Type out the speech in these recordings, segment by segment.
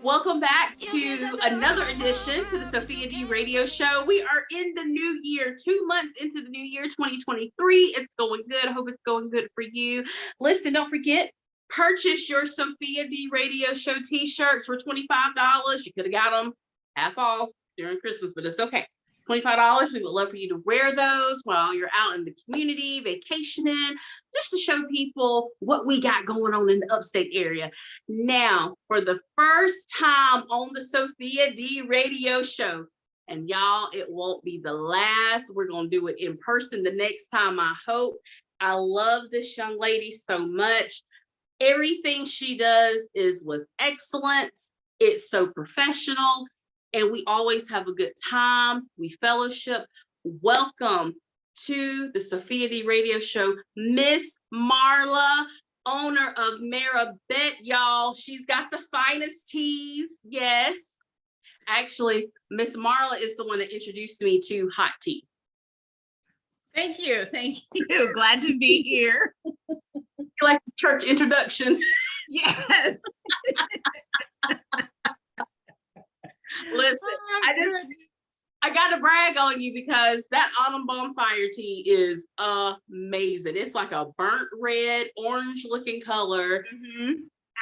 Welcome back to another edition to the Sophia D Radio Show. We are in the new year, 2 months into the new year, 2023. It's going good. I hope it's going good for you. Listen, don't forget, purchase your Sophia D Radio Show t-shirts for $25. You could have got them half off during Christmas, but it's okay. $25. We would love for you to wear those while you're out in the community, vacationing, just to show people what we got going on in the upstate area. Now, for the first time on the Sophia D Radio Show, and y'all, it won't be the last. We're going to do it in person the next time, I hope. I love this young lady so much. Everything she does is with excellence. It's so professional. And we always have a good time. We fellowship. Welcome to the Sophia D Radio Show, Miss Marla, owner of MaraBette, y'all. She's got the finest teas. Yes. Actually, Miss Marla is the one that introduced me to hot tea. Thank you. Thank you. Glad to be here. You like the church introduction? Yes. Listen, I got to brag on you because that Autumn Bonfire tea is amazing. It's like a burnt red, orange looking color. I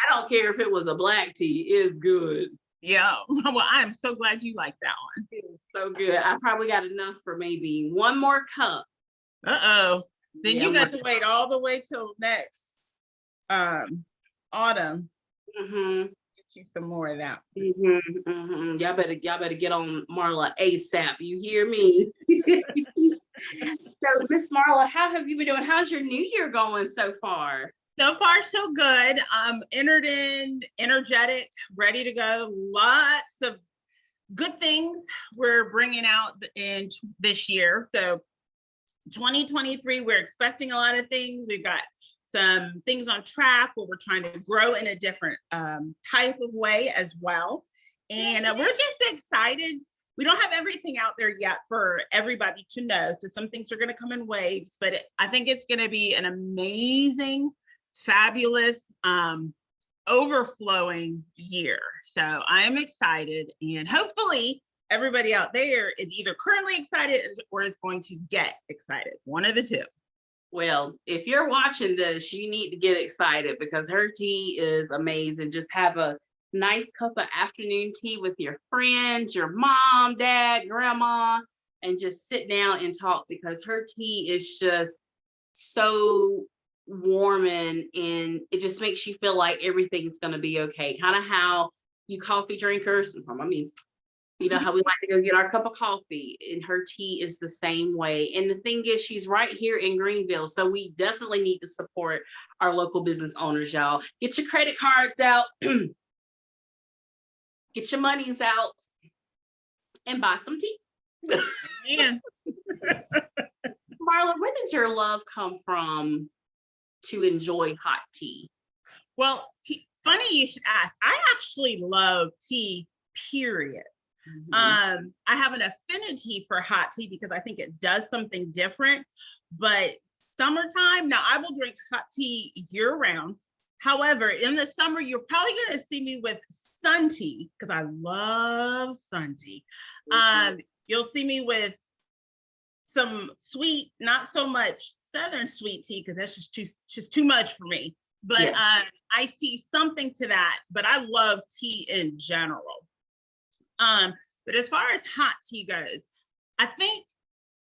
don't care if it was a black tea. It's good. Yeah. Well, I'm so glad you like that one. It's so good. I probably got enough for maybe one more cup. Uh-oh. Then you got to wait all the way till next autumn. You some more of that. Y'all better get on Marla ASAP. You hear me? So, Miss Marla, how have you been doing? How's your new year going so far? So far, so good. Entered in, energetic, ready to go. Lots of good things we're bringing out in this year. So 2023, we're expecting a lot of things. We've got some things on track where we're trying to grow in a different type of way as well. And we're just excited. We don't have everything out there yet for everybody to know. So some things are going to come in waves, but I think it's going to be an amazing, fabulous, overflowing year. So I'm excited, and hopefully everybody out there is either currently excited or is going to get excited. One of the two. Well, if you're watching this, you need to get excited because her tea is amazing. Just have a nice cup of afternoon tea with your friends, your mom, dad, grandma, and just sit down and talk because her tea is just so warming and it just makes you feel like everything's going to be okay. Kind of how you coffee drinkers, you know how we like to go get our cup of coffee, and her tea is the same way. And the thing is, she's right here in Greenville. So we definitely need to support our local business owners, y'all. Get your credit cards out, get your monies out, and buy some tea. Yeah. Marla, where did your love come from to enjoy hot tea? Well, funny you should ask. I actually love tea, period. I have an affinity for hot tea because I think it does something different, but summertime, now I will drink hot tea year round. However, in the summer, you're probably going to see me with sun tea because I love sun tea. You'll see me with some sweet, not so much Southern sweet tea because that's just too much for me, but iced tea, something to that. But I love tea in general. But as far as hot tea goes, I think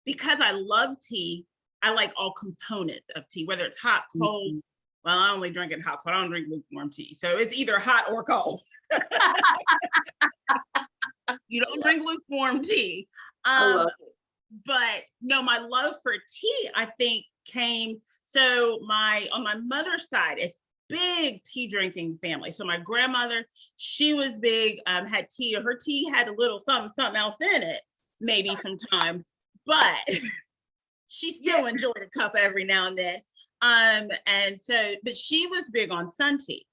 because I love tea, I like all components of tea, whether it's hot, cold. Well, I only drink it hot, cold. I don't drink lukewarm tea. So it's either hot or cold. You don't drink lukewarm tea. But no, my love for tea, I think came, so on my mother's side, it's big tea drinking family. So my grandmother, she was big, had tea. Her tea had a little something else in it, maybe sometimes, but she still enjoyed a cup every now and then. And so, but she was big on sun tea.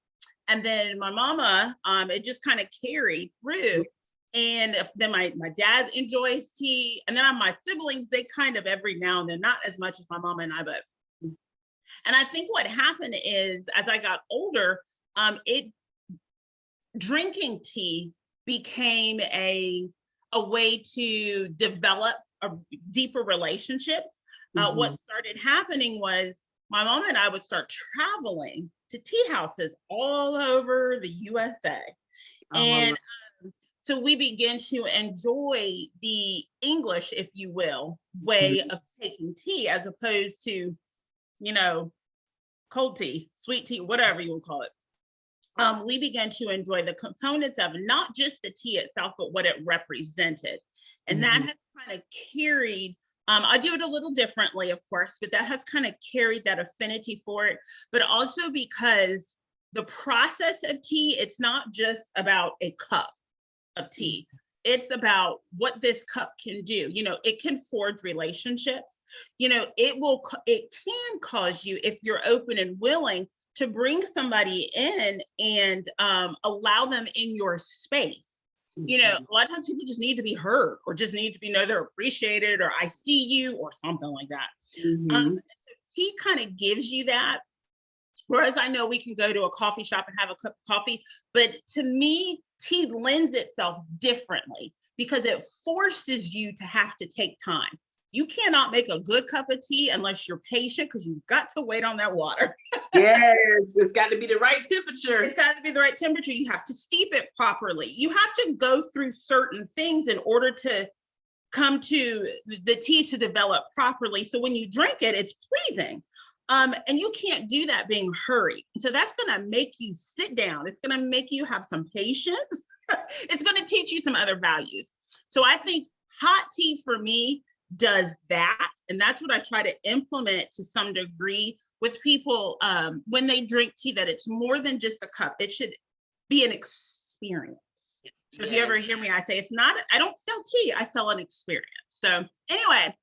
And then my mama, it just kind of carried through. And then my dad enjoys tea. And then my siblings, they kind of every now and then, not as much as my mama and I, but. And I think what happened is as I got older, drinking tea became a way to develop deeper relationships. What started happening was my mom and I would start traveling to tea houses all over the USA. And so we began to enjoy the English, if you will, way of taking tea, as opposed to, cold tea, sweet tea, whatever you will call it. We began to enjoy the components of not just the tea itself, but what it represented. And that has kind of carried, I do it a little differently, of course, but that has kind of carried that affinity for it. But also because the process of tea, it's not just about a cup of tea. It's about what this cup can do. It can forge relationships. It can cause you, if you're open and willing, to bring somebody in and allow them in your space. A lot of times people just need to be heard, or just need to know they're appreciated, or I see you, or something like that. Tea kind of gives you that. Whereas I know we can go to a coffee shop and have a cup of coffee, but to me, tea lends itself differently because it forces you to have to take time. You cannot make a good cup of tea unless you're patient, because you've got to wait on that water. Yes, it's got to be the right temperature. It's got to be the right temperature. You have to steep it properly. You have to go through certain things in order to come to the tea to develop properly. So when you drink it, it's pleasing. And you can't do that being hurried. So that's going to make you sit down. It's going to make you have some patience. It's going to teach you some other values. So I think hot tea for me does that. And that's what I try to implement to some degree with people when they drink tea, that it's more than just a cup. It should be an experience. So if you ever hear me, I say I don't sell tea, I sell an experience. So anyway,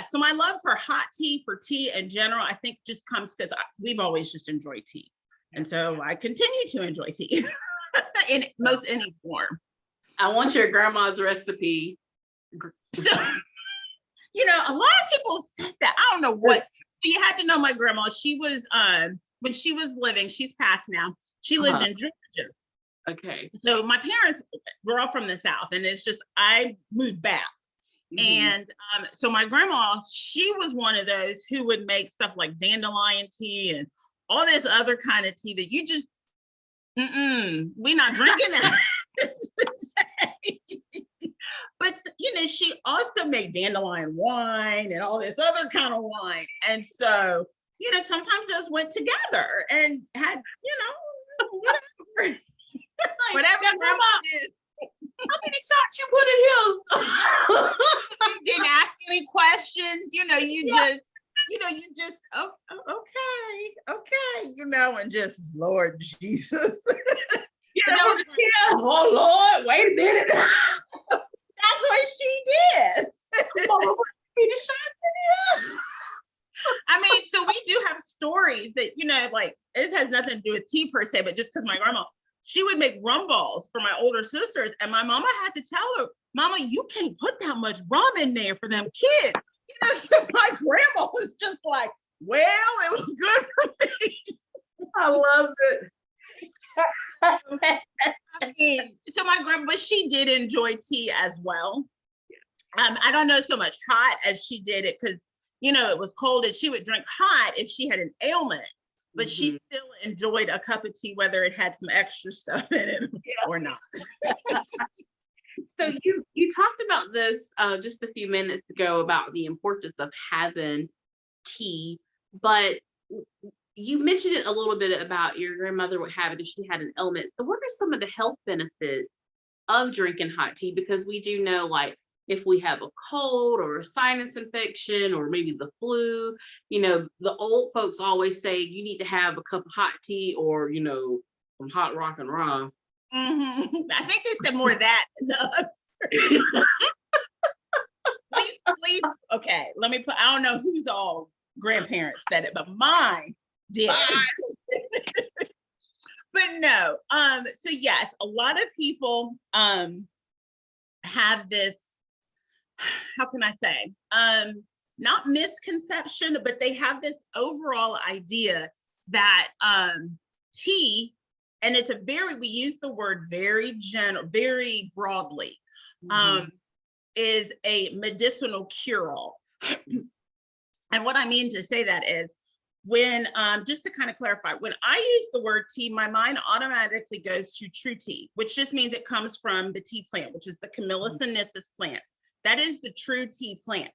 so my love for hot tea, for tea in general, I think just comes because we've always just enjoyed tea. And so I continue to enjoy tea in most any form. I want your grandma's recipe. A lot of people said that. I don't know what. You had to know my grandma. She was, when she was living, she's passed now. She lived in Georgia. Okay. So my parents were all from the South, and it's just, I moved back. And so my grandma, she was one of those who would make stuff like dandelion tea and all this other kind of tea that you just, we're not drinking that. But she also made dandelion wine and all this other kind of wine. And so, sometimes those went together and had, whatever. Whatever grandma did. How many shots you put in here? You didn't ask any questions, you just, okay, and just, Lord Jesus. On the chair. Oh Lord, wait a minute. That's what she did. I mean, so we do have stories that, it has nothing to do with tea per se, but just because my grandma, she would make rum balls for my older sisters. And my mama had to tell her, Mama, you can't put that much rum in there for them kids. So my grandma was just like, well, it was good for me. I love it. I mean, so my grandma, but she did enjoy tea as well. I don't know so much hot as she did it because, it was cold, and she would drink hot if she had an ailment, but she still enjoyed a cup of tea, whether it had some extra stuff in it or not. So you talked about this just a few minutes ago about the importance of having tea, but you mentioned it a little bit about your grandmother would have it if she had an ailment. So what are some of the health benefits of drinking hot tea? Because we do know, like, if we have a cold or a sinus infection or maybe the flu, the old folks always say you need to have a cup of hot tea or, some hot rock and roll. I think they said more of that. Please. Okay, let me I don't know who's all grandparents said it, but mine did. But no, so yes, a lot of people have this, how can I say, not misconception, but they have this overall idea that tea and it's we use the word very general, very broadly, is a medicinal cure-all. And what I mean to say that is, when, just to kind of clarify, when I use the word tea, my mind automatically goes to true tea, which just means it comes from the tea plant, which is the Camellia sinensis plant. That is the true tea plant.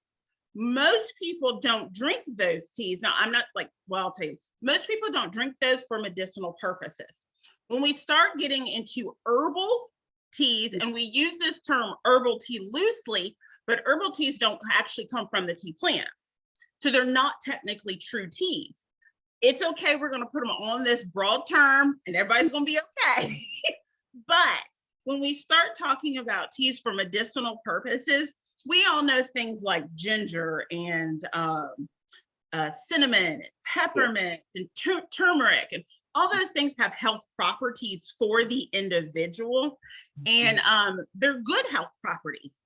Most people don't drink those teas. Now, I'm not like, well, I'll tell you, most people don't drink those for medicinal purposes. When we start getting into herbal teas, and we use this term herbal tea loosely, but herbal teas don't actually come from the tea plant. So they're not technically true teas. It's okay, we're going to put them on this broad term and everybody's going to be okay. But when we start talking about teas for medicinal purposes, we all know things like ginger and cinnamon, and peppermint, and turmeric, and all those things have health properties for the individual, and they're good health properties.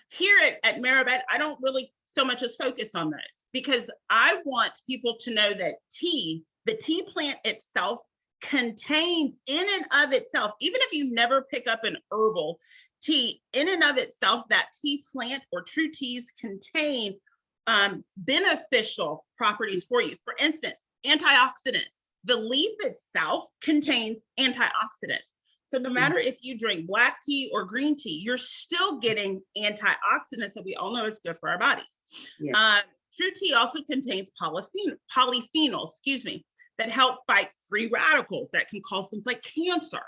Here at MaraBette, I don't really so much as focus on those, because I want people to know that tea, the tea plant itself, contains in and of itself, even if you never pick up an herbal tea, in and of itself, that tea plant or true teas contain beneficial properties for you. For instance, antioxidants. The leaf itself contains antioxidants. So no matter if you drink black tea or green tea, you're still getting antioxidants that we all know is good for our bodies. Yeah. True tea also contains polyphenols, that help fight free radicals that can cause things like cancer.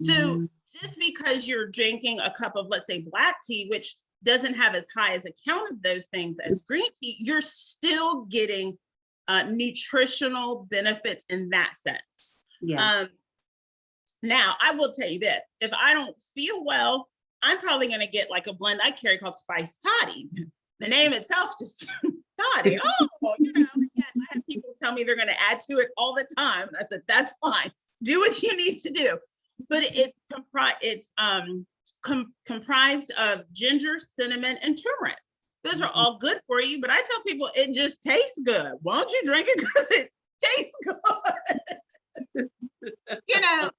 So just because you're drinking a cup of, let's say, black tea, which doesn't have as high as a count of those things as green tea, you're still getting nutritional benefits in that sense. Yeah. Now, I will tell you this, if I don't feel well, I'm probably going to get like a blend I carry called Spice Toddy. The name itself just Toddy. Oh, yes, I have people tell me they're going to add to it all the time. And I said, that's fine. Do what you need to do. But it's comprised of ginger, cinnamon, and turmeric. Those are all good for you, but I tell people it just tastes good. Why don't you drink it? Because it tastes good.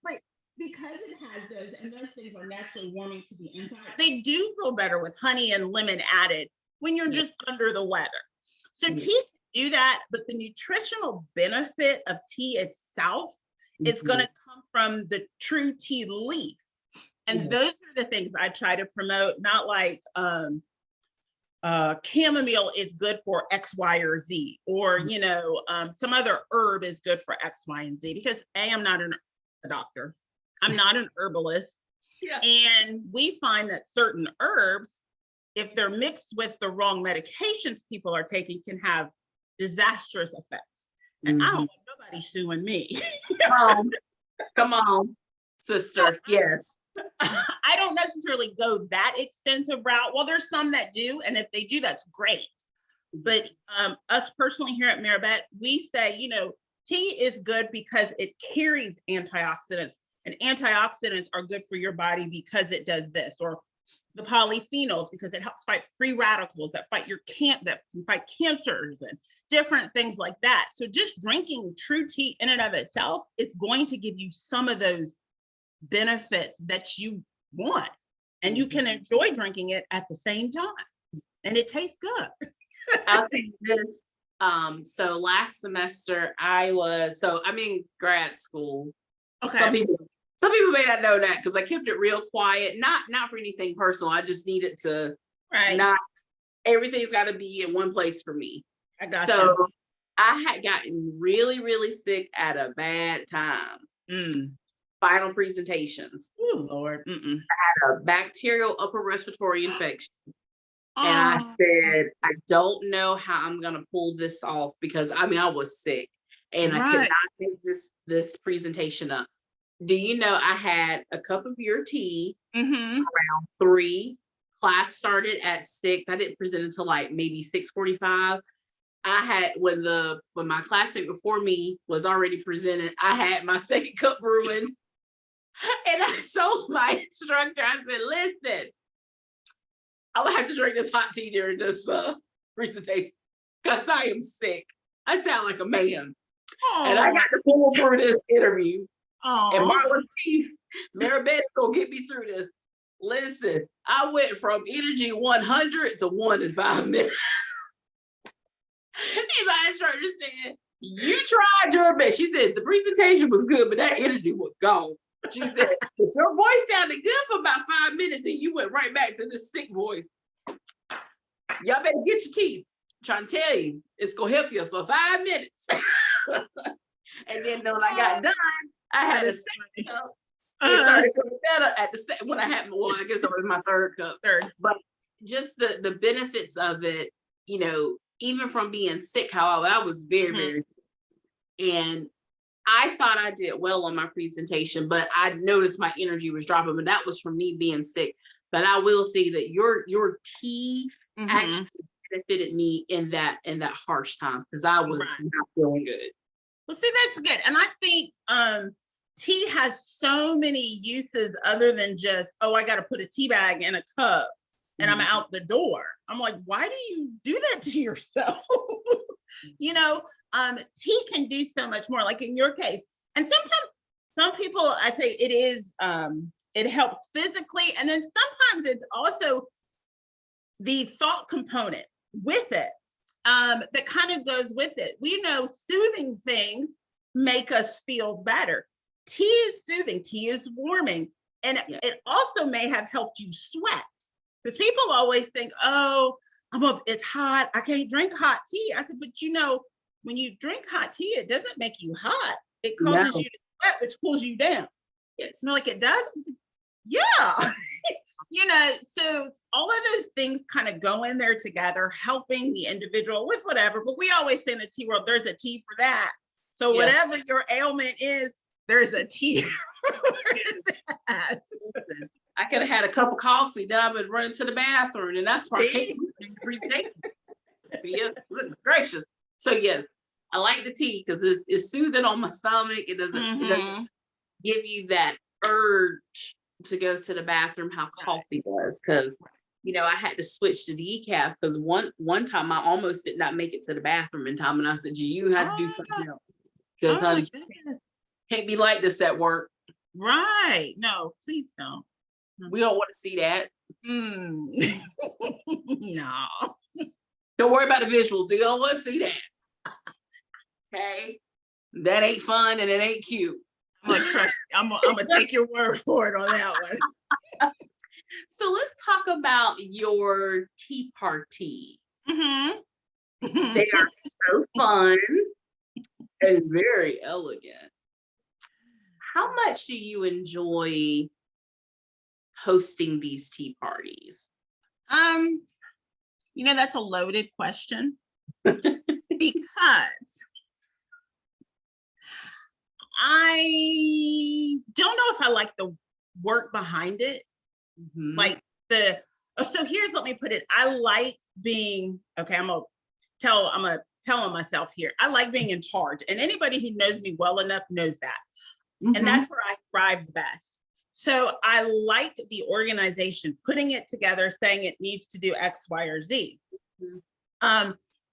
Like, because it has those, and those things are naturally warming to the inside, they do go better with honey and lemon added when you're just under the weather. So tea can do that, but the nutritional benefit of tea itself is going to come from the true tea leaf. And those are the things I try to promote, not like chamomile is good for X, Y, or Z, or, some other herb is good for X, Y, and Z, because I'm not a doctor. I'm not an herbalist. Yeah. And we find that certain herbs, if they're mixed with the wrong medications people are taking, can have disastrous effects. And I don't want nobody suing me. Come on, sister. Yes. I don't necessarily go that extensive route. Well, there's some that do, and if they do, that's great. But us personally here at MaraBette, we say, tea is good because it carries antioxidants, and antioxidants are good for your body because it does this, or the polyphenols because it helps fight free radicals that can fight cancers and different things like that. So just drinking true tea in and of itself is going to give you some of those benefits that you want, and you can enjoy drinking it at the same time, and it tastes good. I'll tell you this. So last semester I'm in grad school. Okay. Some people may not know that because I kept it real quiet, not for anything personal. I just needed to not everything's got to be in one place for me. I got you. I had gotten really, really sick at a bad time. Final presentations. Oh Lord. I had a bacterial upper respiratory infection. And I said, I don't know how I'm going to pull this off because I was sick and I could not make this presentation up. Do you know I had a cup of your tea around 3, class started at 6. I didn't present until like maybe 6:45. I had, when my classmate before me was already presented, I had my second cup brewing. And I told my instructor, I said, listen, I'm gonna have to drink this hot tea during this presentation because I am sick. I sound like a man. And I got to pull through this interview. And Oh, Marlon T, MaraBette gonna get me through this. Listen, I went from energy 100 to 1 in 5 minutes. And my instructor said, you tried your best. She said, the presentation was good, but that energy was gone. She said, your voice sounded good for about 5 minutes and you went right back to this sick voice. Y'all better get your teeth. I'm trying to tell you, it's going to help you for 5 minutes. And then when I got done, I had a second cup. It started getting better at the when I had, well, I guess it was my third cup. But just the benefits of it, you know, even from being sick, however, I was very, very, and I thought I did well on my presentation, but I noticed my energy was dropping, but that was from me being sick. But I will say that your tea actually benefited me in that harsh time, because I was not feeling good. Well, see, that's good. And I think tea has so many uses other than just, oh, I got to put a tea bag in a cup and I'm out the door. I'm like, why do you do that to yourself? You know, tea can do so much more, like in your case. And sometimes some people, I say it is, it helps physically. And then sometimes it's also the thought component with it that kind of goes with it. We know soothing things make us feel better. Tea is soothing, tea is warming. And it also may have helped you sweat. Because people always think, oh, it's hot, I can't drink hot tea. I said, but you know, when you drink hot tea, it doesn't make you hot. It causes you to sweat, which cools you down. Yes. And like, it does? Yeah. You know, so all of those things kind of go in there together, helping the individual with whatever. But we always say in the tea world, there's a tea for that. So whatever your ailment is, there's a tea for that. I could have had a cup of coffee, then I would run to the bathroom, and that's why I can't presentation. Yeah, goodness gracious. So yes, I like the tea because it's soothing on my stomach. It doesn't give you that urge to go to the bathroom how coffee does. Because you know, I had to switch to decaf because one time I almost did not make it to the bathroom in time, and I said, you had to do something else because honey, can't be like this at work. Right? No, please don't. We don't want to see that. No. Don't worry about the visuals. They don't want to see that. Okay. That ain't fun and it ain't cute. I'm gonna trust you. I'm gonna take your word for it on that one. So let's talk about your tea parties. They are so fun and very elegant. How much do you enjoy hosting these tea parties? You know, that's a loaded question because I don't know if I like the work behind it. Like so here's, let me put it. I like being, okay, I'm gonna tell on myself here. I like being in charge, and anybody who knows me well enough knows that. And that's where I thrive the best. So I like the organization, putting it together, saying it needs to do X, Y, or Z.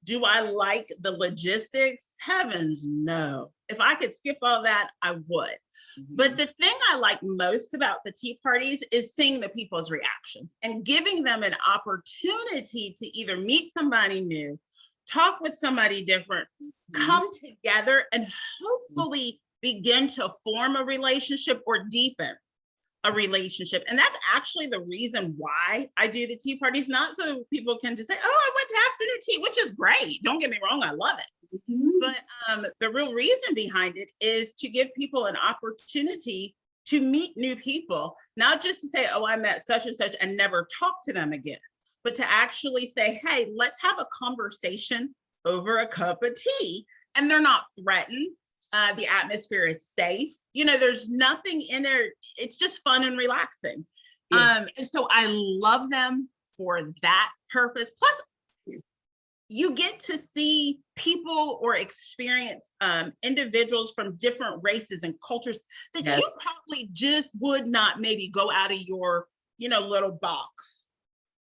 Do I like the logistics? Heavens, no. If I could skip all that, I would. But the thing I like most about the tea parties is seeing the people's reactions and giving them an opportunity to either meet somebody new, talk with somebody different, come together, and hopefully begin to form a relationship or deepen a relationship. And that's actually the reason why I do the tea parties, not so people can just say, oh, I went to afternoon tea, which is great. Don't get me wrong, I love it. But the real reason behind it is to give people an opportunity to meet new people, not just to say, oh, I met such and such and never talk to them again, but to actually say, hey, let's have a conversation over a cup of tea. And they're not threatened. The atmosphere is safe. You know, there's nothing in there. It's just fun and relaxing. And so I love them for that purpose. Plus, you get to see people or experience individuals from different races and cultures that you probably just would not maybe go out of your, you know, little box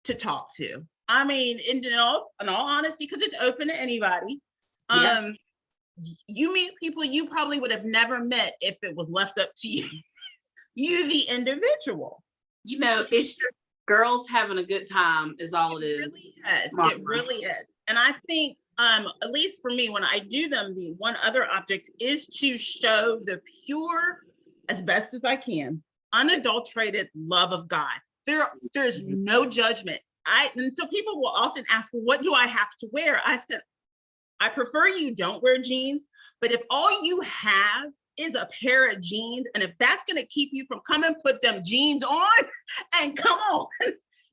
to talk to. I mean, in all honesty, because it's open to anybody. you meet people you probably would have never met if it was left up to you, you the individual. You know, it's just girls having a good time is all it is. Really is. Mama. It really is. And I think, at least for me, when I do them, the one other object is to show the pure, as best as I can, unadulterated love of God. There's no judgment. And so people will often ask, well, what do I have to wear? I said, I prefer you don't wear jeans, but if all you have is a pair of jeans, and if that's going to keep you from coming, put them jeans on and come on.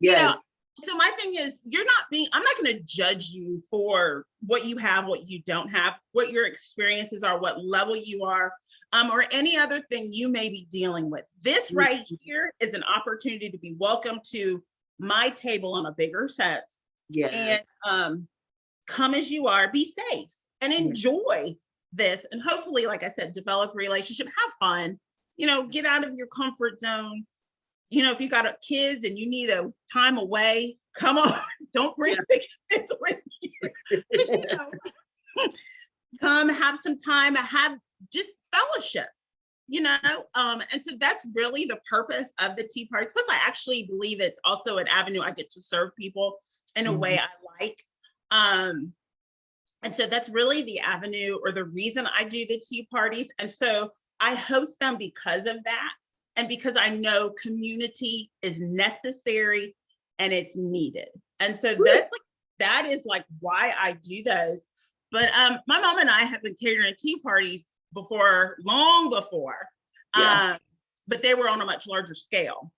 You know, so my thing is, I'm not going to judge you for what you have, what you don't have, what your experiences are, what level you are, or any other thing you may be dealing with. This right here is an opportunity to be welcome to my table on a bigger set. And come as you are, be safe and enjoy this. And hopefully, like I said, develop a relationship, have fun, get out of your comfort zone. If you got kids and you need a time away, come on, don't bring the kids with you. Come have some time, have just fellowship, and so that's really the purpose of the tea party. Plus, I actually believe it's also an avenue I get to serve people in a way I like. And so that's really the avenue or the reason I do the tea parties. And so I host them because of that. And because I know community is necessary and it's needed. And so that is why I do those. But my mom and I have been catering tea parties before, long before, but they were on a much larger scale.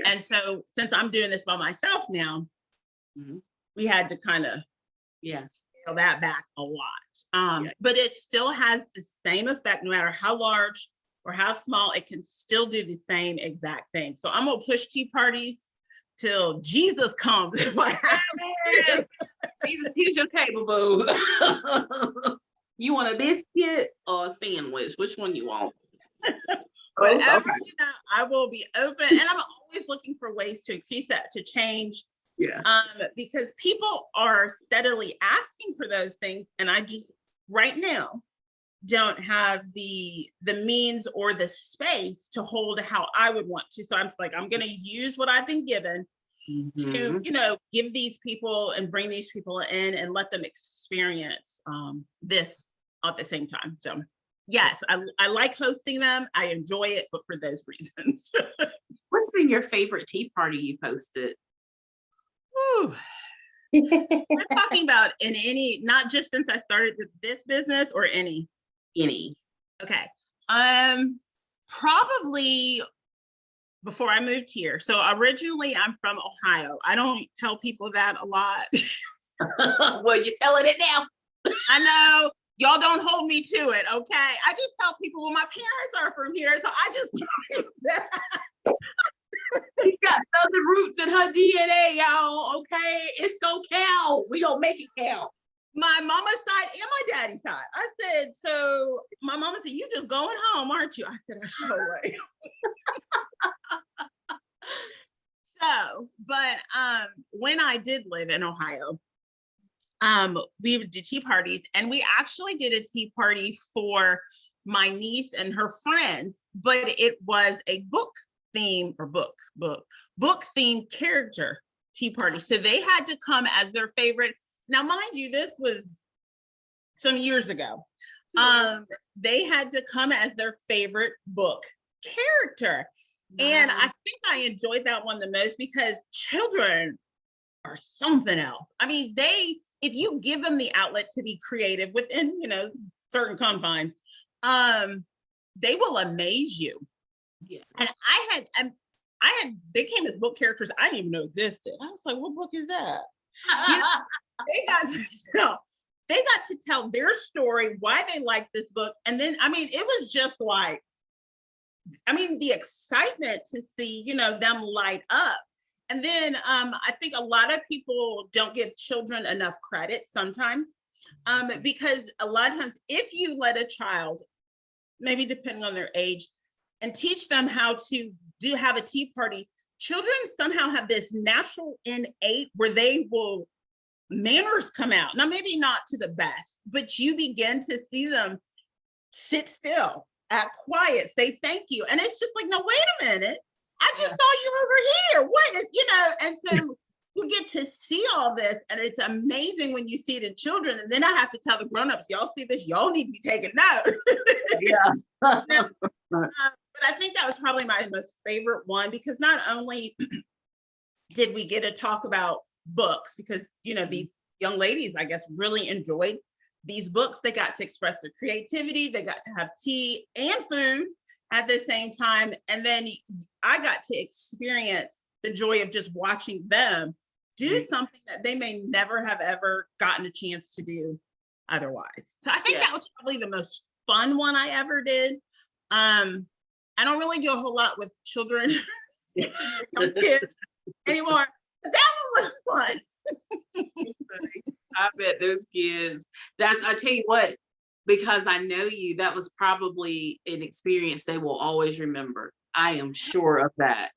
And so since I'm doing this by myself now, we had to kind of scale that back a lot. But it still has the same effect, no matter how large or how small, it can still do the same exact thing. So I'm gonna push tea parties till Jesus comes. If I have to. Jesus, here's your table, boo. You want a biscuit or a sandwich? Which one you want? Whatever, I will be open, and I'm always looking for ways to increase that, to change. Because people are steadily asking for those things, and I just right now don't have the means or the space to hold how I would want to. So I'm just I'm going to use what I've been given to, give these people and bring these people in and let them experience this at the same time. So yes, I like hosting them. I enjoy it, but for those reasons. What's been your favorite tea party you've hosted? We're talking about in any, not just since I started this business, or any. Okay. Probably before I moved here. So originally I'm from Ohio. I don't tell people that a lot. Well, you're telling it now. I know. Y'all don't hold me to it, okay? I just tell people, well, my parents are from here, so I just tell you that. She got Southern roots in her DNA, y'all. Okay, it's gonna count. We gonna make it count. My mama's side and my daddy's side. I said, so my mama said, "You just going home, aren't you?" I said, "I sure am." So, but when I did live in Ohio, we would do tea parties, and we actually did a tea party for my niece and her friends, but it was a book theme or book themed character tea party. So they had to come as their favorite. Now, mind you, this was some years ago. They had to come as their favorite book character. Wow. And I think I enjoyed that one the most because children are something else. I mean, if you give them the outlet to be creative within, certain confines, they will amaze you. Yes. And they came as book characters I didn't even know existed. I was like, what book is that? They got to tell their story, why they liked this book. And then, it was just the excitement to see, them light up. And then I think a lot of people don't give children enough credit sometimes, because a lot of times if you let a child, maybe depending on their age, and teach them how to have a tea party, children somehow have this natural innate where they will manners come out. Now, maybe not to the best, but you begin to see them sit still, act quiet, say thank you. And it's just like, no, wait a minute. I just saw you over here. What is, and so you get to see all this, and it's amazing when you see it in children. And then I have to tell the grown-ups, y'all see this, y'all need to be taking notes. Yeah. But I think that was probably my most favorite one, because not only did we get to talk about books, because these young ladies, I guess, really enjoyed these books. They got to express their creativity, they got to have tea and food at the same time, and then I got to experience the joy of just watching them do something that they may never have ever gotten a chance to do otherwise. So I think that was probably the most fun one I ever did. I don't really do a whole lot with children, young kids anymore, but that one was fun. I bet those kids, I tell you what, because I know you, that was probably an experience they will always remember. I am sure of that.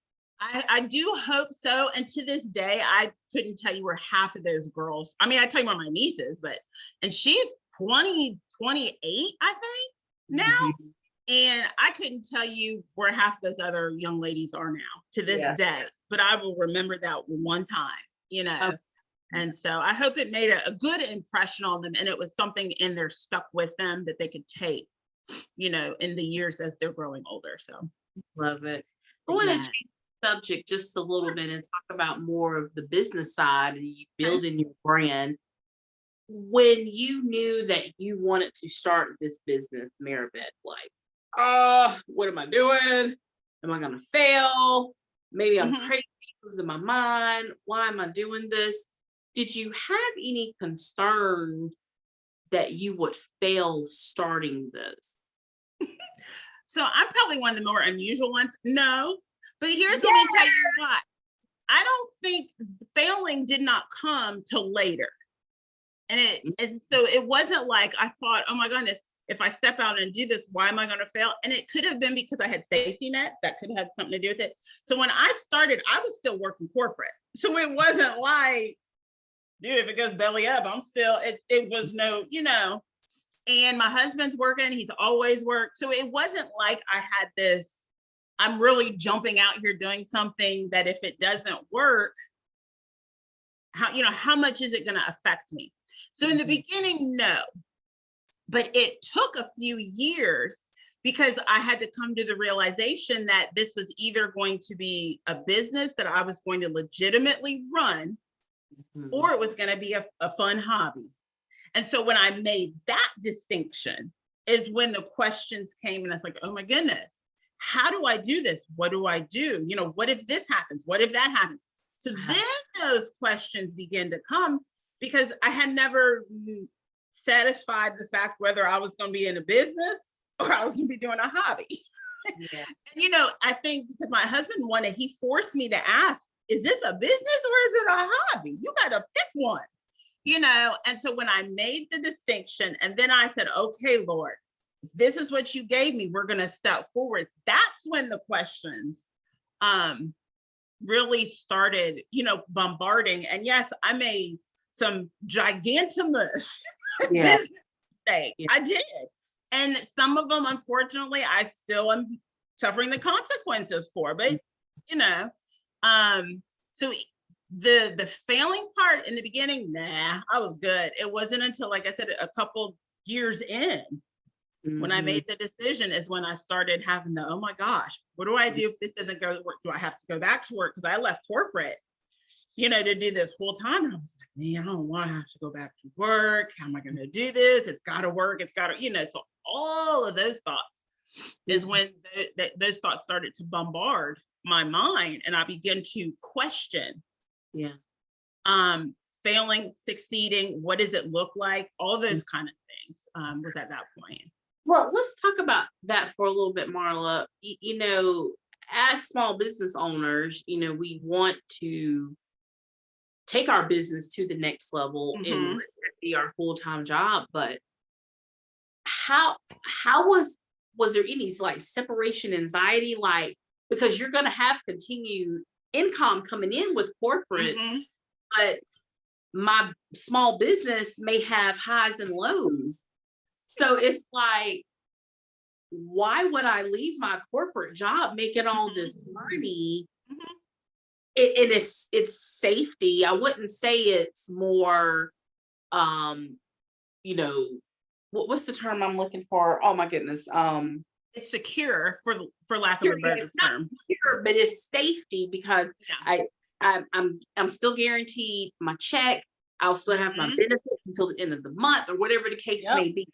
I do hope so. And to this day, I couldn't tell you where half of those girls, I mean, I tell you where my niece is, and she's 28, I think now. And I couldn't tell you where half those other young ladies are now to this day, but I will remember that one time, And so I hope it made a good impression on them, and it was something in there stuck with them that they could take, in the years as they're growing older. So love it. I want to change the subject just a little bit and talk about more of the business side and you building your brand. When you knew that you wanted to start this business, MaraBette, what am I doing? Am I going to fail? Maybe I'm crazy, losing my mind. Why am I doing this? Did you have any concerns that you would fail starting this? So I'm probably one of the more unusual ones. No, but let me tell you what. I don't think failing did not come till later. And so it wasn't like I thought, oh my goodness, if I step out and do this, why am I going to fail? And it could have been because I had safety nets that could have had something to do with it. So when I started, I was still working corporate. So it wasn't like, dude, if it goes belly up, I'm still, it was no, and my husband's working, he's always worked. So it wasn't like I had this, I'm really jumping out here doing something that if it doesn't work, how much is it going to affect me? So in the beginning, no, but it took a few years because I had to come to the realization that this was either going to be a business that I was going to legitimately run, or it was going to be a fun hobby. And so when I made that distinction is when the questions came, and I was like, oh my goodness, how do I do this? What do I do? What if this happens? What if that happens? So then those questions begin to come because I had never satisfied the fact whether I was going to be in a business or I was going to be doing a hobby. And, I think because my husband he forced me to ask, is this a business or is it a hobby? You got to pick one, And so when I made the distinction and then I said, okay, Lord, if this is what you gave me, we're going to step forward. That's when the questions really started, bombarding. And yes, I made some gigantimous business mistakes. I did. And some of them, unfortunately, I still am suffering the consequences for, but, so the failing part in the beginning, I was good. It wasn't until, like I said, a couple years in when I made the decision is when I started having oh my gosh, what do I do if this doesn't go to work? Do I have to go back to work? Because I left corporate, to do this full time. And I was like, man, I don't want to have to go back to work. How am I going to do this? It's got to work. It's got to, so all of those thoughts is when those thoughts started to bombard my mind, and I began to question, failing, succeeding, what does it look like? All those kind of things was at that point. Well, let's talk about that for a little bit, Marla. As small business owners, we want to take our business to the next level and be our full-time job. But how was there any separation anxiety, because you're going to have continued income coming in with corporate, but my small business may have highs and lows. So it's like, why would I leave my corporate job making all this money? Mhm. It's safety. I wouldn't say it's more, you know, what's the term I'm looking for? Oh my goodness. It's secure for lack of Secure, a yeah, better it's not term. secure, but it's safety because Yeah. I'm still guaranteed my check. I'll still have my Mhm. benefits until the end of the month or whatever the case Yep. may be.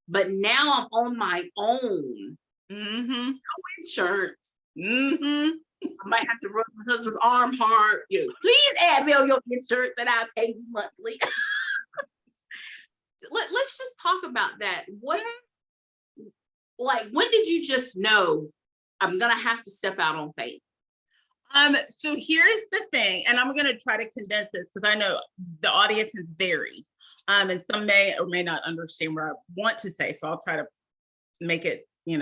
But now I'm on my own. Mhm. Insurance. Mhm. I might have to rub my husband's arm hard. Please add me on your insurance that I pay you monthly. Let's just talk about that. When did you just know I'm gonna have to step out on faith? So here's the thing, and I'm gonna try to condense this because I know the audience is varied. And some may or may not understand what I want to say. So I'll try to make it, in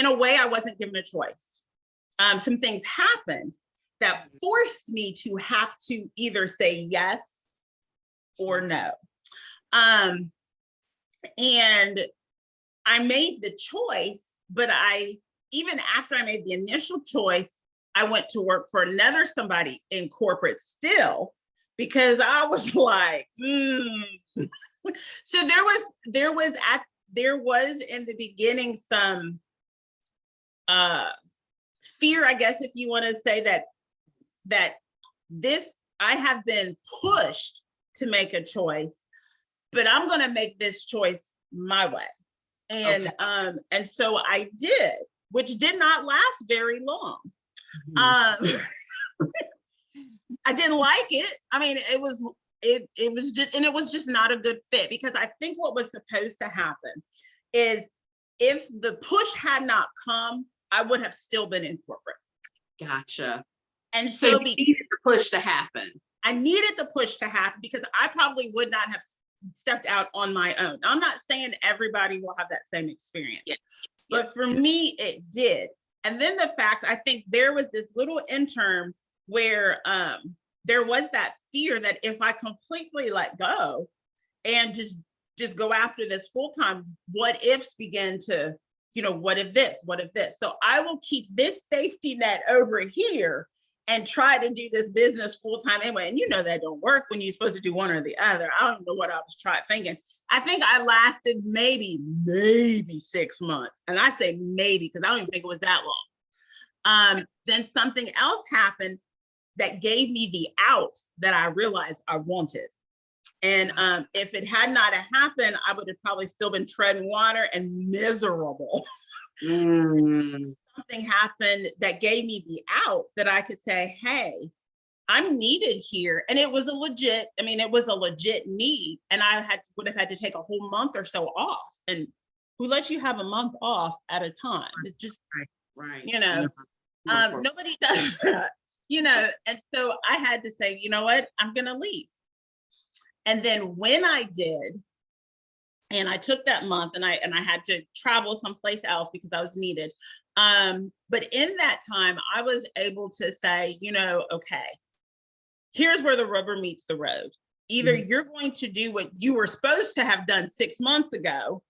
a way, I wasn't given a choice. Some things happened that forced me to have to either say yes or no. And I made the choice, but even after I made the initial choice, I went to work for another somebody in corporate still because I was like, So there was in the beginning some fear, I guess, if you want to say that I have been pushed to make a choice, but I'm going to make this choice my way. And Okay. and so I did, which did not last very long. I didn't like it. I mean, it was just not a good fit because I think what was supposed to happen is if the push had not come, I would have still been in corporate. Gotcha. And So you so needed the push to happen. I needed the push to happen because I probably would not have stepped out on my own. I'm not saying everybody will have that same experience, Yes. but for me, it did. And then the fact, I think there was this little interim where there was that fear that if I completely let go and just go after this full time, what ifs begin to, what if this, what if this? So I will keep this safety net over here and try to do this business full time anyway. And that don't work when you're supposed to do one or the other. I don't know what I was thinking. I think I lasted maybe 6 months. And I say maybe because I don't even think it was that long. Then something else happened that gave me the out that I realized I wanted. And if it had not happened, I would have probably still been treading water and miserable. Something happened that gave me the out that I could say, hey, I'm needed here. And it was a legit need. And I would have had to take a whole month or so off. And who lets you have a month off at a time? It's just, right. Nobody does that, and so I had to say, you know what, I'm going to leave. And then when I did, and I took that month and I had to travel someplace else because I was needed. But in that time, I was able to say, okay, here's where the rubber meets the road. Either you're going to do what you were supposed to have done 6 months ago,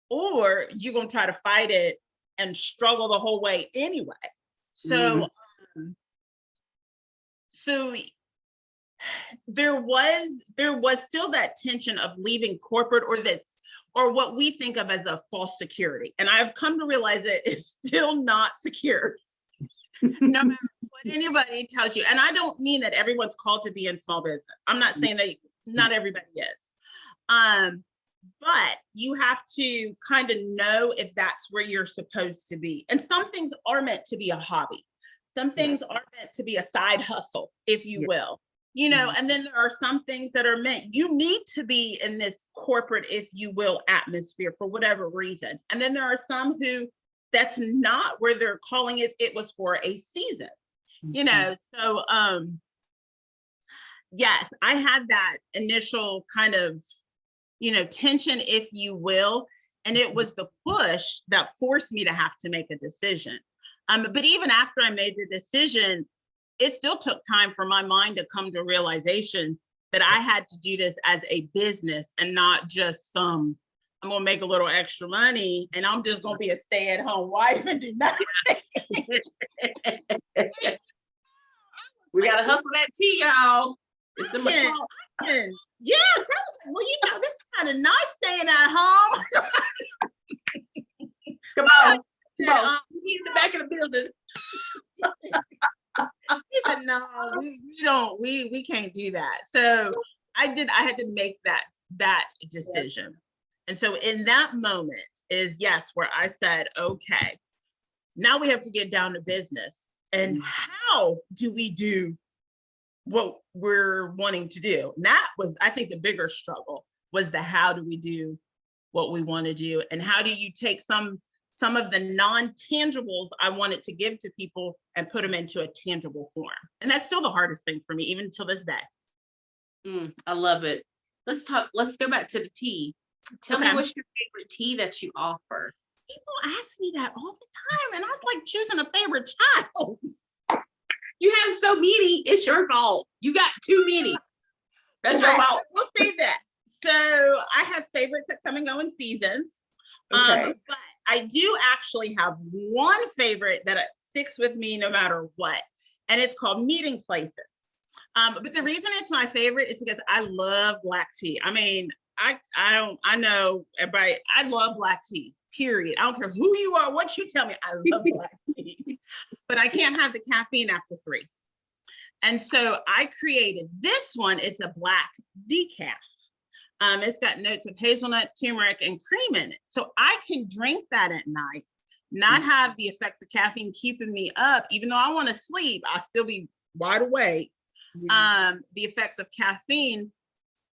or you're going to try to fight it and struggle the whole way anyway. So, so there was still that tension of leaving corporate or what we think of as a false security. And I've come to realize that it's still not secure. No matter what anybody tells you. And I don't mean that everyone's called to be in small business. I'm not saying that not everybody is. But you have to kind of know if that's where you're supposed to be. And some things are meant to be a hobby. Some things are meant to be a side hustle, if you will. And then there are some things that are meant, you need to be in this corporate, if you will, atmosphere for whatever reason. And then there are some who that's not where they're calling it. It was for a season, so yes, I had that initial kind of, tension, if you will. And it was the push that forced me to have to make a decision. But even after I made the decision, it still took time for my mind to come to realization that I had to do this as a business and not just I'm gonna make a little extra money and I'm just gonna be a stay-at-home wife and do nothing. We gotta hustle that tea, y'all. It's so much Yeah, so I was like, well, this is kind of nice staying at home. Come on. He's in the back of the building. He said, no, we can't do that. So I had to make that decision. And so in that moment is, yes, where I said, okay, now we have to get down to business. And how do we do what we're wanting to do? And that was, I think, the bigger struggle was the how do we do what we want to do? And how do you take some of the non-tangibles I wanted to give to people and put them into a tangible form? And that's still the hardest thing for me, even until this day. I love it. Let's go back to the tea. Tell me what's your favorite tea that you offer? People ask me that all the time, and I was like choosing a favorite child. You have so many, it's your fault. You got too many. That's your fault. We'll say that. So I have favorites that come and go in seasons. But I do actually have one favorite that sticks with me no matter what, and it's called Meeting Places. But the reason it's my favorite is because I love black tea. I mean, I know everybody, I love black tea, period. I don't care who you are, what you tell me, I love black tea. But I can't have the caffeine after 3. And so I created this one. It's a black decaf. It's got notes of hazelnut, turmeric, and cream in it. So I can drink that at night, not have the effects of caffeine keeping me up. Even though I want to sleep, I'll still be wide awake. The effects of caffeine,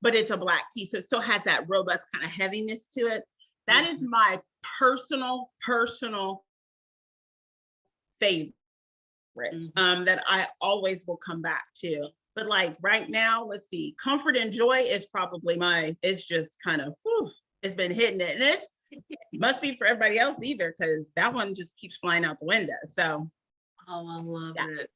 but it's a black tea. So it still has that robust kind of heaviness to it. That is my personal favorite that I always will come back to. But like right now, let's see, Comfort and Joy is probably it's just kind of, it's been hitting it. And it must be for everybody else either, because that one just keeps flying out the window. So. Oh, I love it.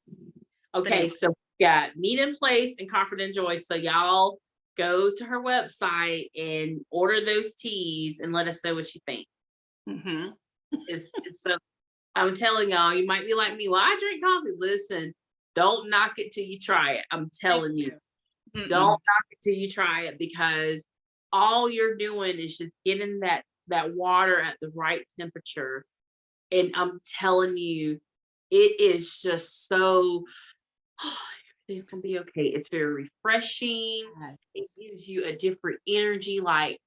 Okay, so we got Meeting Place and Comfort and Joy. So y'all go to her website and order those teas and let us know what you think. It's so, I'm telling y'all, you might be like me. Well, I drink coffee. Listen, don't knock it till you try it. I'm telling you. Don't knock it till you try it, because all you're doing is just getting that water at the right temperature. And I'm telling you, it is just so, everything's gonna be okay. It's very refreshing. It gives you a different energy. Like,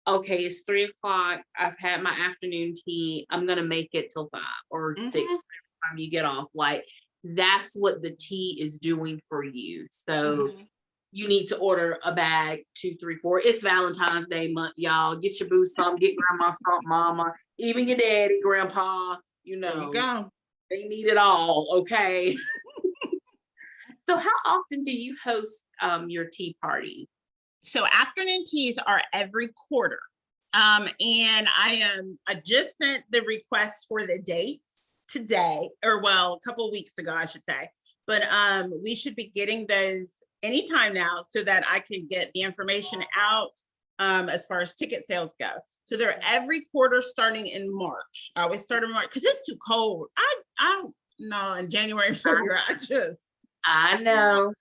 okay, it's 3 o'clock. I've had my afternoon tea. I'm gonna make it till 5 or 6 by the time you get off. Like, that's what the tea is doing for you. So you need to order a bag, 2, 3, 4. It's Valentine's Day month, y'all. Get your boo some, get grandma some, mama, even your daddy, grandpa, There you go. They need it all, okay? So how often do you host your tea party? So afternoon teas are every quarter. And I just sent the request for the dates today, or well, a couple of weeks ago, I should say. But we should be getting those anytime now so that I can get the information out as far as ticket sales go. So they're every quarter starting in March. I always start in March because it's too cold. I don't know, in January, February, I know.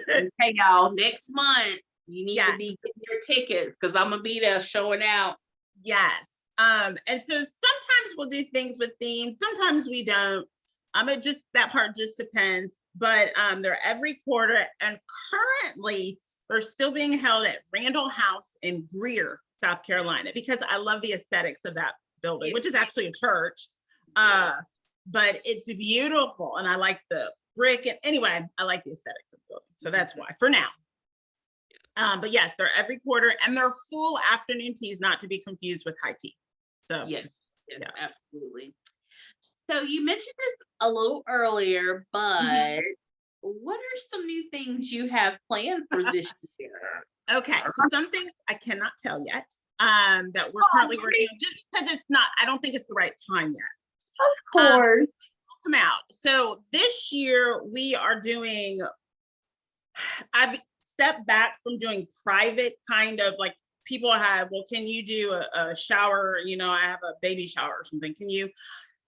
Okay, y'all, next month, you need to be getting your tickets because I'm going to be there showing out. Yes. And so sometimes we'll do things with themes. Sometimes we don't. That part just depends. But they're every quarter. And currently, they're still being held at Randall House in Greer, South Carolina, because I love the aesthetics of that building, which is actually a church. But it's beautiful. And I like the brick. And anyway, I like the aesthetics of the building. So that's why, for now. But yes, they're every quarter, and they're full afternoon teas, not to be confused with high tea. So yes, absolutely. So you mentioned this a little earlier, but what are some new things you have planned for this year? Okay, so some things I cannot tell yet that we're currently working on, just because I don't think it's the right time yet. Of course. come out. So this year we are doing, I've stepped back from doing private kind of like people have, well, can you do a shower? You know, I have a baby shower or something.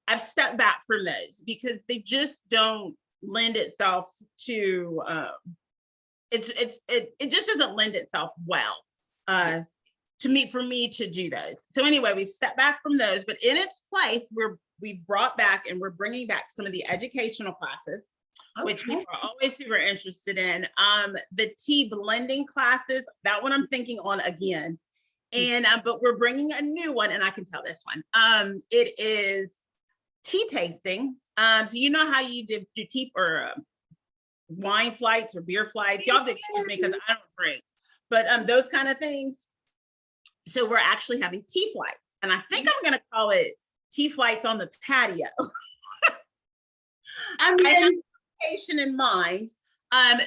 I've stepped back from those because they just don't lend itself to, it just doesn't lend itself well for me to do those. So anyway, we've stepped back from those, but in its place, we've brought back and we're bringing back some of the educational classes, which people are always super interested in. The tea blending classes, that one I'm thinking on again. And but we're bringing a new one, and I can tell this one. It is tea tasting. So you know how you do tea for wine flights or beer flights. Y'all have to excuse me because I don't drink, but those kind of things. So we're actually having tea flights, and I think I'm going to call it tea flights on the patio. I have location in mind.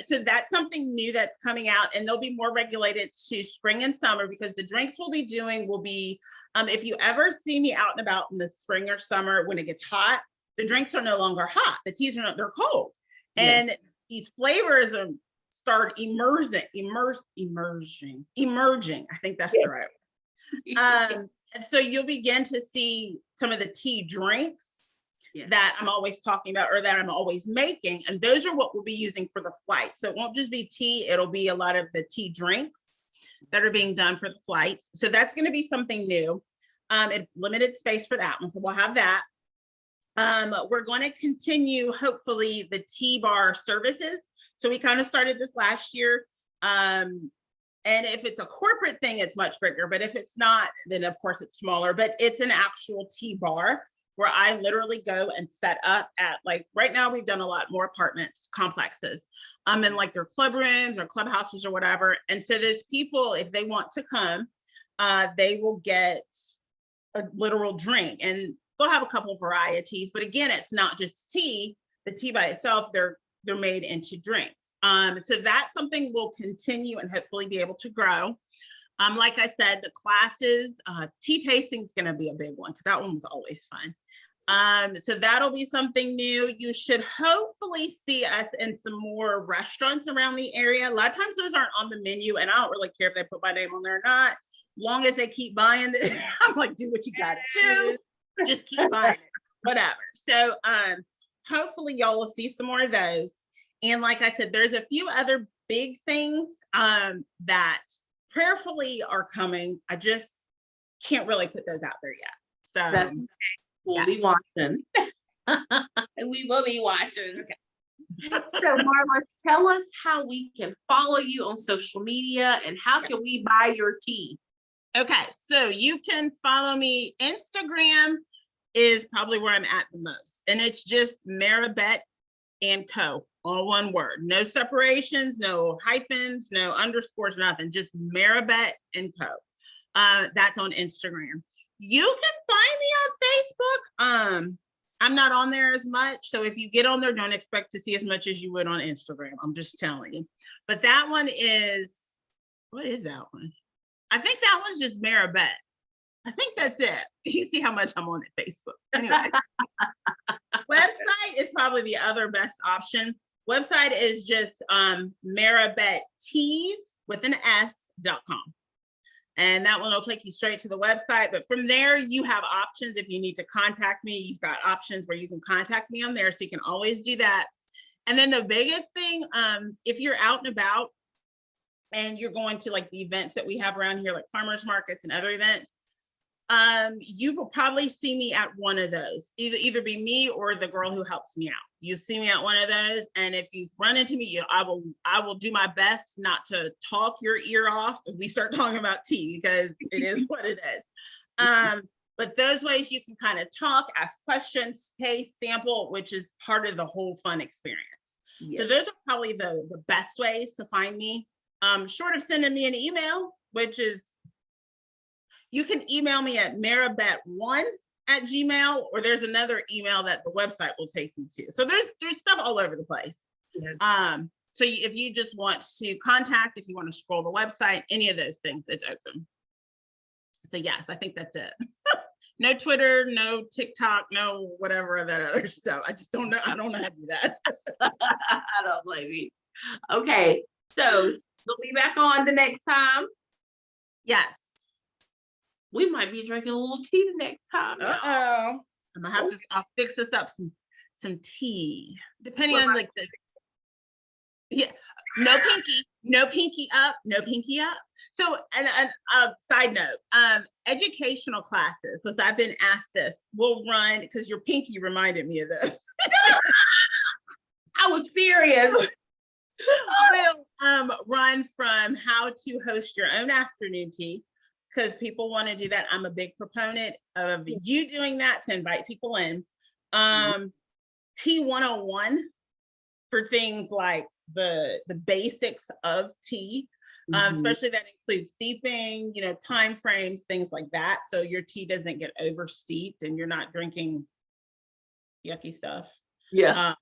So that's something new that's coming out, and they'll be more regulated to spring and summer because the drinks we'll be doing will be, if you ever see me out and about in the spring or summer when it gets hot, the drinks are no longer hot. The teas are they're cold. And these flavors start emerging. I think that's the right word. And so you'll begin to see some of the tea drinks that I'm always talking about or that I'm always making. And those are what we'll be using for the flight. So it won't just be tea, it'll be a lot of the tea drinks that are being done for the flights. So that's going to be something new. It limited space for that one. So we'll have that. We're going to continue, hopefully, the tea bar services. So we kind of started this last year. And if it's a corporate thing, it's much bigger. But if it's not, then of course it's smaller. But it's an actual tea bar where I literally go and set up at, like, right now we've done a lot more apartments, complexes, in like their club rooms or clubhouses or whatever. And so those people, if they want to come, they will get a literal drink. And they'll have a couple varieties, but again, it's not just tea. The tea by itself, they're made into drinks. So that's something we'll continue and hopefully be able to grow. Like I said, the classes, tea tasting is going to be a big one because that one was always fun. So that'll be something new. You should hopefully see us in some more restaurants around the area. A lot of times those aren't on the menu, and I don't really care if they put my name on there or not. Long as they keep buying it, I'm like, do what you gotta do. Just keep buying it, whatever. So hopefully y'all will see some more of those. And like I said, there's a few other big things that prayerfully are coming. I just can't really put those out there yet. So we'll be watching. We will be watching. Okay. So Marla, tell us how we can follow you on social media and how can we buy your tea? Okay, so you can follow me. Instagram is probably where I'm at the most. And it's just MaraBette and Co. All one word. No separations, no hyphens, no underscores, nothing. Just MaraBette and Co. That's on Instagram. You can find me on Facebook. I'm not on there as much. So if you get on there, don't expect to see as much as you would on Instagram. I'm just telling you. But that one is, what is that one? I think that one's just MaraBette. I think that's it. You see how much I'm on at Facebook. Anyway, website is probably the other best option. Website is just MaraBette Teas with an S.com. And that one will take you straight to the website. But from there, you have options. If you need to contact me, you've got options where you can contact me on there. So you can always do that. And then the biggest thing, if you're out and about and you're going to like the events that we have around here, like farmers markets and other events, you will probably see me at one of those. Either be me or the girl who helps me out. You see me at one of those, and if you run into me, I will do my best not to talk your ear off if we start talking about tea, because it is what it is. But those ways you can kind of talk, ask questions, taste, sample, which is part of the whole fun experience. Yes. So those are probably the best ways to find me. Short of sending me an email, which is, you can email me at marabette1@gmail, or there's another email that the website will take you to. So there's stuff all over the place. Yes. So if you just want to contact, if you want to scroll the website, any of those things, it's open. So yes, I think that's it. No Twitter, no TikTok, no whatever of that other stuff. I just don't know. I don't know how to do that. I don't blame you. Okay, so we'll be back on the next time. Yes. We might be drinking a little tea the next time. I'm gonna have to. I'll fix this up some tea, depending on like the. Yeah, no pinky up. So, and side note, educational classes. Since I've been asked this, will run because your pinky reminded me of this. I was serious. Will run from how to host your own afternoon tea, because people want to do that. I'm a big proponent of you doing that to invite people in. Tea 101 for things like the basics of tea, especially that includes steeping, time frames, things like that. So your tea doesn't get over steeped and you're not drinking yucky stuff. Yeah.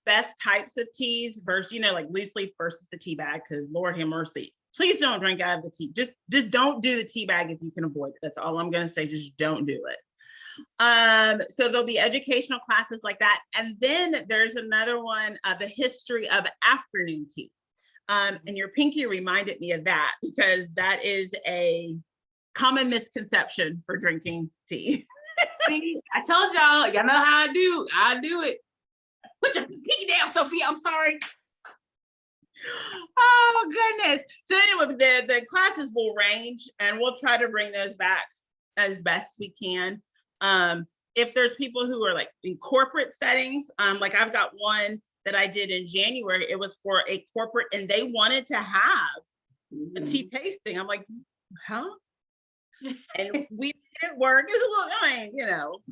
Best types of teas versus, like loose leaf versus the tea bag, because Lord have mercy. Please don't drink out of the tea. Just don't do the tea bag if you can avoid it. That's all I'm going to say. Just don't do it. So there'll be educational classes like that. And then there's another one, the history of afternoon tea. And your pinky reminded me of that because that is a common misconception for drinking tea. I told y'all know how I do it. Put your pinky down, Sophia. I'm sorry. Oh goodness. So anyway, the classes will range and we'll try to bring those back as best we can. If there's people who are like in corporate settings, like I've got one that I did in January, it was for a corporate and they wanted to have a tea tasting. I'm like, huh? And we made it work. It's a little,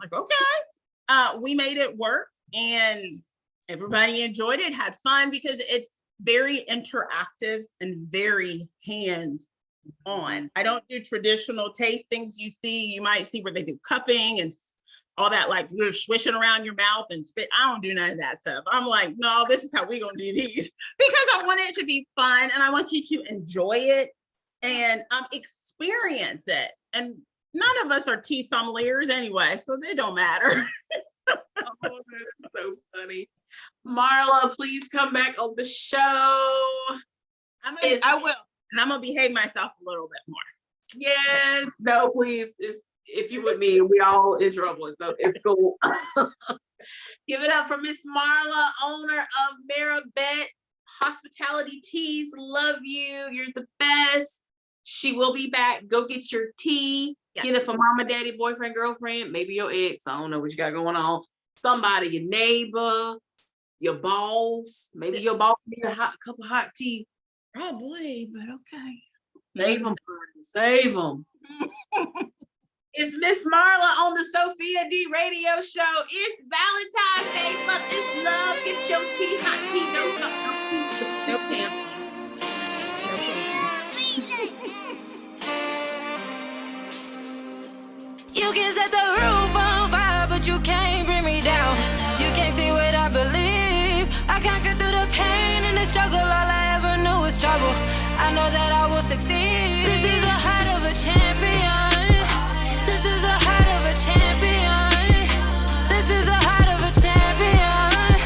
like, okay. We made it work and everybody enjoyed it, had fun because it's very interactive and very hands-on. I don't do traditional tastings. You might see where they do cupping and all that, like you're swishing around your mouth and spit. I don't do none of that stuff. I'm like, no, this is how we're gonna do these because I want it to be fun and I want you to enjoy it and experience it. And none of us are tea sommeliers anyway, so they don't matter. Oh, that's so funny. Marla, please come back on the show. I will. And I'm gonna behave myself a little bit more. Yes. No, please. If you with me, we all in trouble. So it's cool. Give it up for Miss Marla, owner of MaraBette Hospitality Teas. Love you. You're the best. She will be back. Go get your tea. Yeah. Get it for mama, daddy, boyfriend, girlfriend, maybe your ex. I don't know what you got going on. Somebody, your neighbor, your boss. Maybe your boss need a cup of hot tea. Probably, but okay. Save them. Save them. It's Miss Marla on the Sophia D Radio Show. It's Valentine's Day, but it's love. Get your tea, hot tea, no pamphlet. You can set the roof on fire, but you can't bring me down. You can't see what I believe. I can't get through the pain and the struggle. All I ever knew was trouble. I know that I will succeed. This is the heart of a champion. This is the heart of a champion. This is the heart of a champion.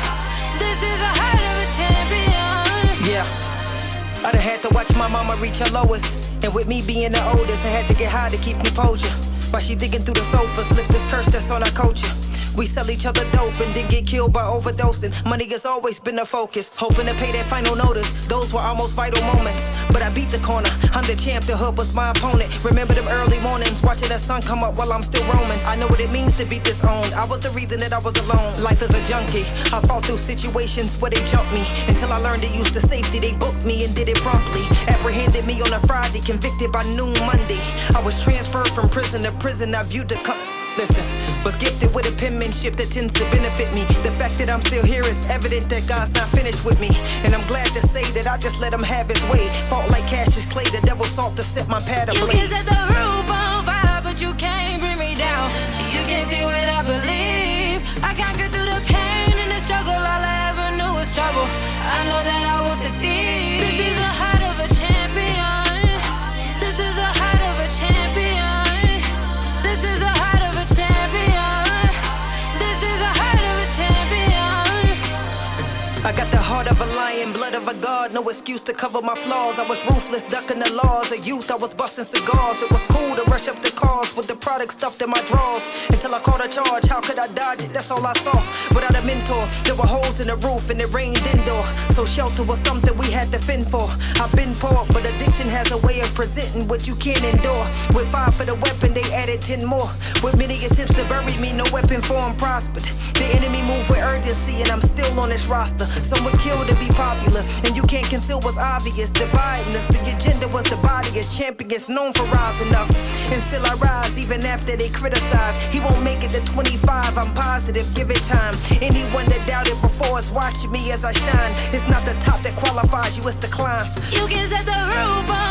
This is the heart of a champion. Yeah, I done had to watch my mama reach her lowest. And with me being the oldest, I had to get high to keep composure. While she digging through the sofas, lift this curse that's on our culture. We sell each other dope and then get killed by overdosing. Money has always been the focus, hoping to pay that final notice. Those were almost vital moments, but I beat the corner. I'm the champ, the hood was my opponent. Remember them early mornings, watching the sun come up while I'm still roaming. I know what it means to be disowned. I was the reason that I was alone. Life is a junkie. I fought through situations where they jumped me until I learned to use the safety. They booked me and did it promptly. Apprehended me on a Friday, convicted by noon Monday. I was transferred from prison to prison. I viewed the Listen, was gifted with a penmanship that tends to benefit me. The fact that I'm still here is evident that God's not finished with me. And I'm glad to say that I just let him have his way. Fought like Cassius Clay, the devil sought to set my path ablaze. You can set the roof on fire, but you can't bring me down. You can't see what I believe. I can't get through the pain and the struggle. All I ever knew was trouble. I know that I will succeed. This is the heart of a champion. This is the heart of a champion. This is the of a god, no excuse to cover my flaws. I was ruthless, ducking the laws. A youth, I was busting cigars. It was cool to rush up the cars with the product stuffed in my drawers. Until I caught a charge, how could I dodge it? That's all I saw. Without a mentor, there were holes in the roof and it rained indoor. So shelter was something we had to fend for. I've been poor, but addiction has a way of presenting what you can't endure. With 5 for the weapon, they added 10 more. With many attempts to bury me, no weapon form prospered. The enemy moved with urgency and I'm still on this roster. Some would kill to be popular, and you can't conceal what's obvious. Dividing us, the agenda was the body as champions known for rising up. And still I rise even after they criticize. He won't make it to 25, I'm positive, give it time. Anyone that doubted before is watching me as I shine. It's not the top that qualifies you, it's the climb. You can set the roof on